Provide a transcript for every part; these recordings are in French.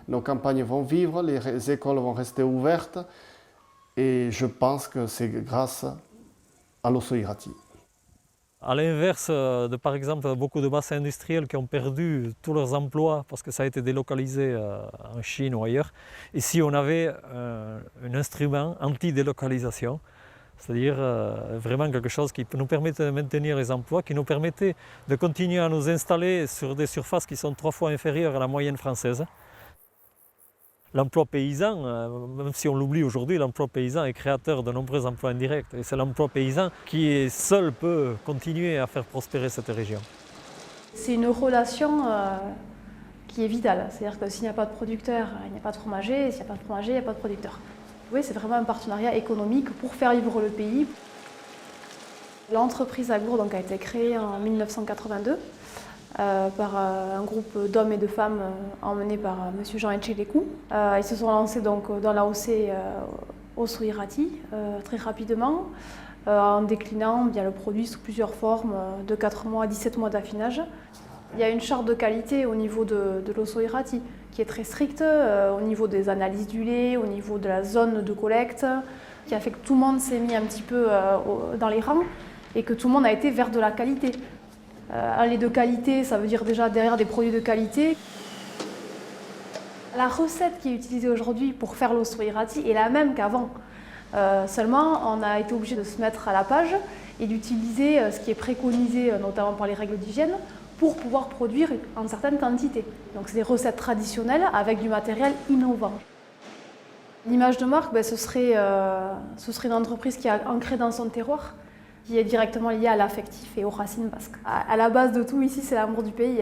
nos campagnes vont vivre, les écoles vont rester ouvertes. Et je pense que c'est grâce à l'osso irati. À l'inverse de, par exemple, beaucoup de bassins industriels qui ont perdu tous leurs emplois parce que ça a été délocalisé en Chine ou ailleurs, ici on avait un instrument anti-délocalisation, c'est-à-dire vraiment quelque chose qui nous permettait de maintenir les emplois, qui nous permettait de continuer à nous installer sur des surfaces qui sont 3 fois inférieures à la moyenne française. L'emploi paysan, même si on l'oublie aujourd'hui, l'emploi paysan est créateur de nombreux emplois indirects. Et c'est l'emploi paysan qui seul peut continuer à faire prospérer cette région. C'est une relation qui est vitale. C'est-à-dire que s'il n'y a pas de producteur, il n'y a pas de fromager. Et s'il n'y a pas de fromager, il n'y a pas de producteur. Oui, c'est vraiment un partenariat économique pour faire vivre le pays. L'entreprise Agour donc, a été créée en 1982. Par un groupe d'hommes et de femmes emmenés par M. Jean Etchelécou. Ils se sont lancés donc, dans l'AOC Osso Irati très rapidement, en déclinant bien le produit sous plusieurs formes, de 4 mois à 17 mois d'affinage. Il y a une charte de qualité au niveau de l'Osso Irati qui est très stricte, au niveau des analyses du lait, au niveau de la zone de collecte, qui a fait que tout le monde s'est mis un petit peu dans les rangs et que tout le monde a été vers de la qualité. Un lait de qualité, ça veut dire déjà derrière des produits de qualité. La recette qui est utilisée aujourd'hui pour faire l'osso irati est la même qu'avant. Seulement, on a été obligé de se mettre à la page et d'utiliser ce qui est préconisé, notamment par les règles d'hygiène, pour pouvoir produire en certaines quantités. Donc c'est des recettes traditionnelles avec du matériel innovant. L'image de marque, ce serait une entreprise qui est ancrée dans son terroir, qui est directement lié à l'affectif et aux racines basques. À la base de tout ici, c'est l'amour du pays.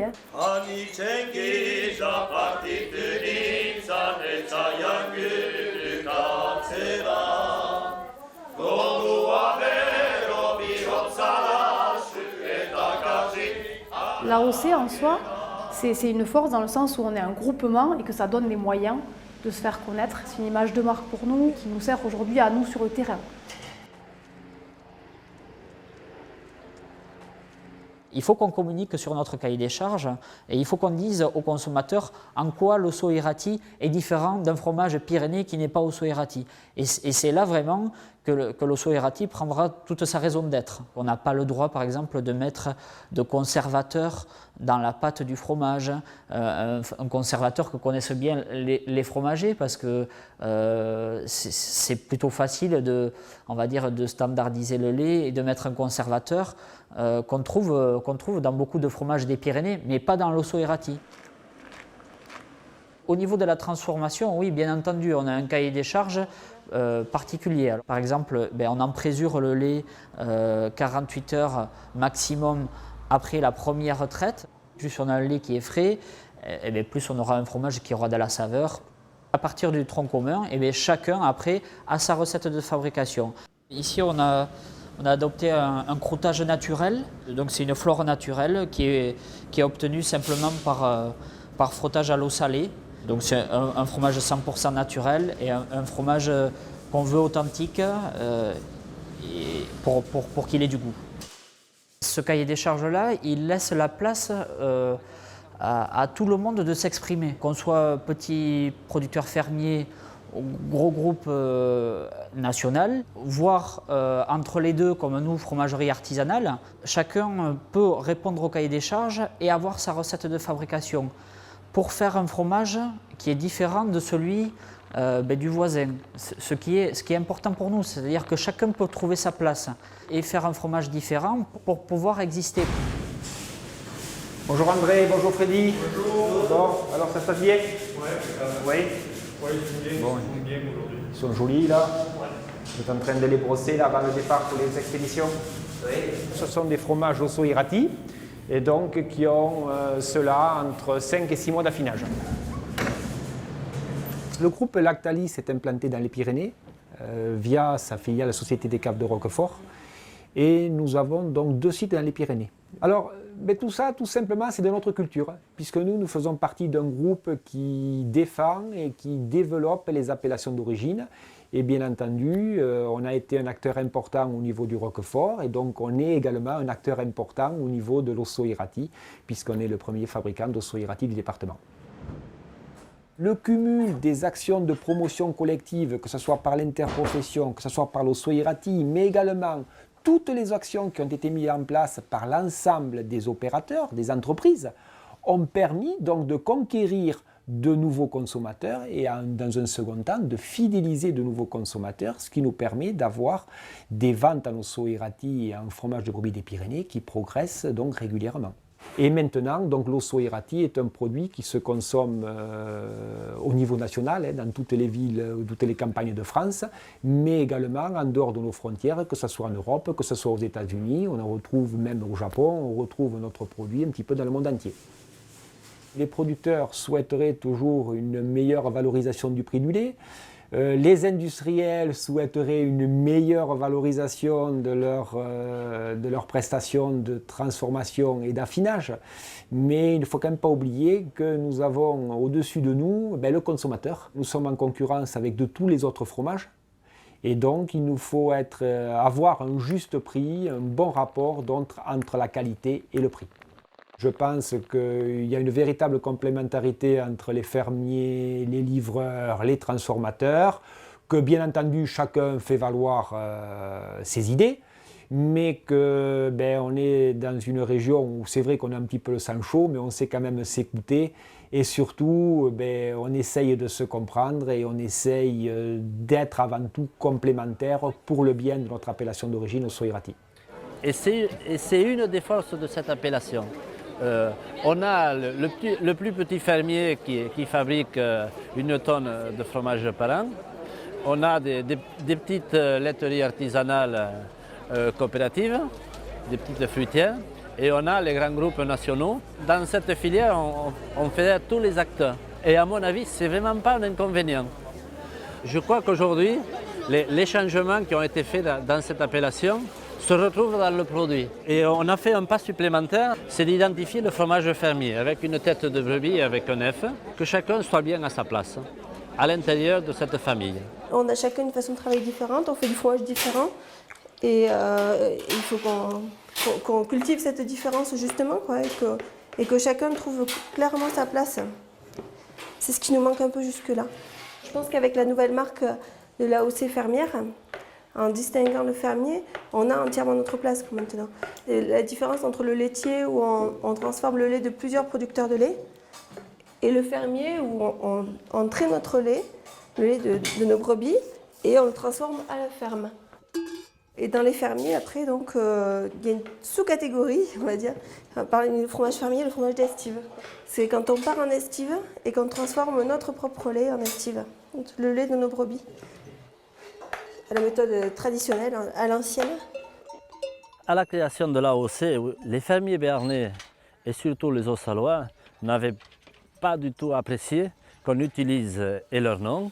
L'AOC en soi, c'est une force dans le sens où on est un groupement et que ça donne les moyens de se faire connaître. C'est une image de marque pour nous qui nous sert aujourd'hui à nous sur le terrain. Il faut qu'on communique sur notre cahier des charges et il faut qu'on dise aux consommateurs en quoi l'osso irati est différent d'un fromage pyrénéen qui n'est pas osso irati. Et c'est là vraiment que l'osso irati prendra toute sa raison d'être. On n'a pas le droit, par exemple, de mettre de conservateur dans la pâte du fromage, un conservateur que connaissent bien les fromagers parce que c'est plutôt facile on va dire, de standardiser le lait et de mettre un conservateur qu'on trouve dans beaucoup de fromages des Pyrénées, mais pas dans l'osso irati. Au niveau de la transformation, oui, bien entendu, on a un cahier des charges particulier. Alors, par exemple, on empésure le lait 48 heures maximum après la première retraite. Plus on a un lait qui est frais, plus on aura un fromage qui aura de la saveur. À partir du tronc commun, chacun après a sa recette de fabrication. Ici, on a adopté un croûtage naturel, donc c'est une flore naturelle qui est obtenue simplement par frottage à l'eau salée. Donc c'est un fromage 100% naturel et un fromage qu'on veut authentique pour qu'il ait du goût. Ce cahier des charges-là, il laisse la place à tout le monde de s'exprimer, qu'on soit petit producteur fermier, gros groupe national, voire entre les deux, comme nous, fromagerie artisanale, chacun peut répondre au cahier des charges et avoir sa recette de fabrication pour faire un fromage qui est différent de celui du voisin. Ce qui est important pour nous, c'est-à-dire que chacun peut trouver sa place et faire un fromage différent pour pouvoir exister. Bonjour André, bonjour Freddy. Bonjour. Bon, alors ça se passe bien? Oui. Oui, ils sont bien aujourd'hui. Ils sont jolis là. Vous êtes en train de les brosser là avant le départ pour les expéditions? Oui. Ce sont des fromages osso irati et donc qui ont cela entre 5 et 6 mois d'affinage. Le groupe Lactalis s'est implanté dans les Pyrénées via sa filiale la Société des Caves de Roquefort et nous avons donc 2 sites dans les Pyrénées. Alors, tout ça, tout simplement, c'est de notre culture, puisque nous faisons partie d'un groupe qui défend et qui développe les appellations d'origine. Et bien entendu, on a été un acteur important au niveau du Roquefort, et donc on est également un acteur important au niveau de l'osso irati, puisqu'on est le premier fabricant d'osso irati du département. Le cumul des actions de promotion collective, que ce soit par l'interprofession, que ce soit par l'Ossoirati, mais également toutes les actions qui ont été mises en place par l'ensemble des opérateurs, des entreprises, ont permis donc de conquérir de nouveaux consommateurs et dans un second temps de fidéliser de nouveaux consommateurs, ce qui nous permet d'avoir des ventes en Ossoirati et en fromage de brebis des Pyrénées qui progressent donc régulièrement. Et maintenant, donc l'Ossoirati est un produit qui se consomme au niveau national, dans toutes les villes, toutes les campagnes de France, mais également en dehors de nos frontières, que ce soit en Europe, que ce soit aux États-Unis, on en retrouve même au Japon, on retrouve notre produit un petit peu dans le monde entier. Les producteurs souhaiteraient toujours une meilleure valorisation du prix du lait. Les industriels souhaiteraient une meilleure valorisation de leurs prestations de transformation et d'affinage. Mais il ne faut quand même pas oublier que nous avons au-dessus de nous le consommateur. Nous sommes en concurrence avec de tous les autres fromages. Et donc il nous faut avoir un juste prix, un bon rapport entre la qualité et le prix. Je pense qu'il y a une véritable complémentarité entre les fermiers, les livreurs, les transformateurs, que bien entendu chacun fait valoir ses idées, mais qu'on est dans une région où c'est vrai qu'on a un petit peu le sang chaud, mais on sait quand même s'écouter et surtout on essaye de se comprendre et on essaye d'être avant tout complémentaires pour le bien de notre appellation d'origine Ossoirati. Et c'est une des forces de cette appellation. On a le plus petit fermier qui fabrique 1 tonne de fromage par an. On a des petites laiteries artisanales coopératives, des petites fruitières. Et on a les grands groupes nationaux. Dans cette filière, on fait tous les acteurs. Et à mon avis, ce n'est vraiment pas un inconvénient. Je crois qu'aujourd'hui, les changements qui ont été faits dans cette appellation se retrouvent dans le produit. Et on a fait un pas supplémentaire, c'est d'identifier le fromage fermier avec une tête de brebis et avec un œuf, que chacun soit bien à sa place, à l'intérieur de cette famille. On a chacun une façon de travailler différente, on fait du fromage différent et il faut qu'on cultive cette différence justement et que chacun trouve clairement sa place. C'est ce qui nous manque un peu jusque-là. Je pense qu'avec la nouvelle marque de l'AOC fermière, en distinguant le fermier, on a entièrement notre place maintenant. Et la différence entre le laitier où on transforme le lait de plusieurs producteurs de lait et le fermier où on traite notre lait, le lait de nos brebis, et on le transforme à la ferme. Et dans les fermiers, après, donc, il y a une sous-catégorie, on va dire, parmi le fromage fermier et le fromage d'estive. C'est quand on part en estive et qu'on transforme notre propre lait en estive, le lait de nos brebis. La méthode traditionnelle, à l'ancienne. À la création de l'AOC, les fermiers béarnais et surtout les Haut-Salois n'avaient pas du tout apprécié qu'on utilise et leur nom,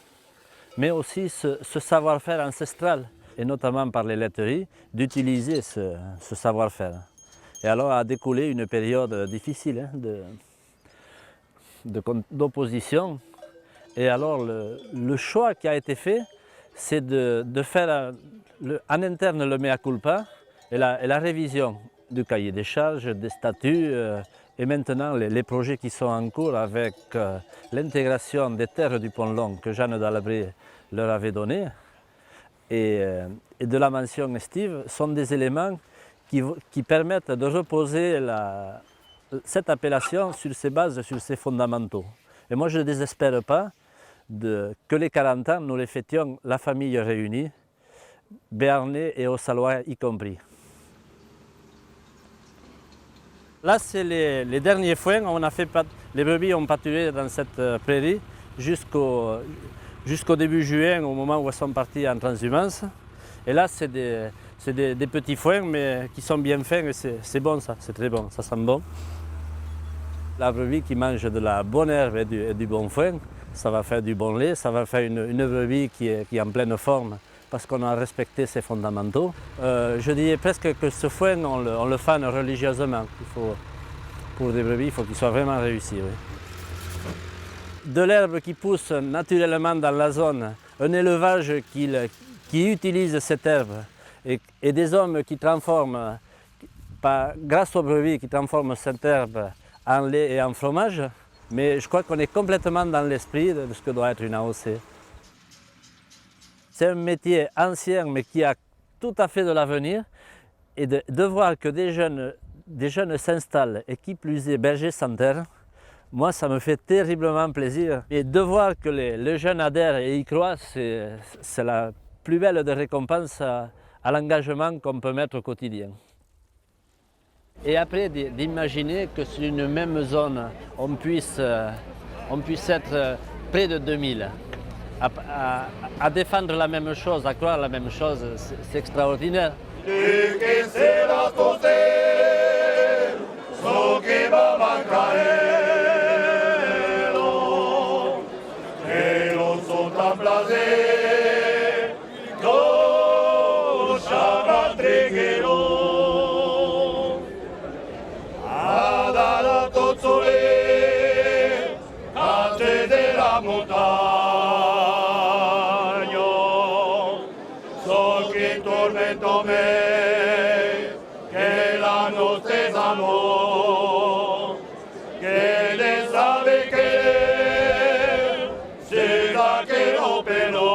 mais aussi ce savoir-faire ancestral, et notamment par les laiteries, d'utiliser ce savoir-faire. Et alors a découlé une période difficile d'opposition. Et alors le choix qui a été fait, c'est de faire en interne le mea culpa et la révision du cahier des charges, des statuts et maintenant les projets qui sont en cours avec l'intégration des terres du Pont-Long que Jeanne d'Albret leur avait donné et de la mention estive sont des éléments qui permettent de reposer cette appellation sur ses bases, sur ses fondamentaux. Et moi je ne désespère pas que les 40 ans, nous les fêtions la famille réunie, béarnais et Haut-Salois y compris. Là, c'est les derniers foins. Les brebis ont pâturé dans cette prairie jusqu'au début juin, au moment où elles sont parties en transhumance. Et là, c'est des petits foins, mais qui sont bien faits. C'est bon, ça, c'est très bon, ça sent bon. La brebis qui mange de la bonne herbe et du bon foin, ça va faire du bon lait, ça va faire une brebis qui est en pleine forme parce qu'on a respecté ses fondamentaux. Je dirais presque que ce foin, on le fane religieusement. Pour des brebis, il faut qu'il soit vraiment réussi. Oui. De l'herbe qui pousse naturellement dans la zone, un élevage qui utilise cette herbe et des hommes qui transforment, grâce aux brebis, qui transforment cette herbe en lait et en fromage, Mais je crois qu'on est complètement dans l'esprit de ce que doit être une AOC. C'est un métier ancien, mais qui a tout à fait de l'avenir. Et de voir que des jeunes s'installent, et qui plus est bergers sans terre, moi ça me fait terriblement plaisir. Et de voir que les jeunes adhèrent et y croient, c'est la plus belle des récompenses à l'engagement qu'on peut mettre au quotidien. Et après d'imaginer que sur une même zone, on puisse être près de 2000, à défendre la même chose, à croire la même chose, c'est extraordinaire. Che le sabe che se da che lo pelo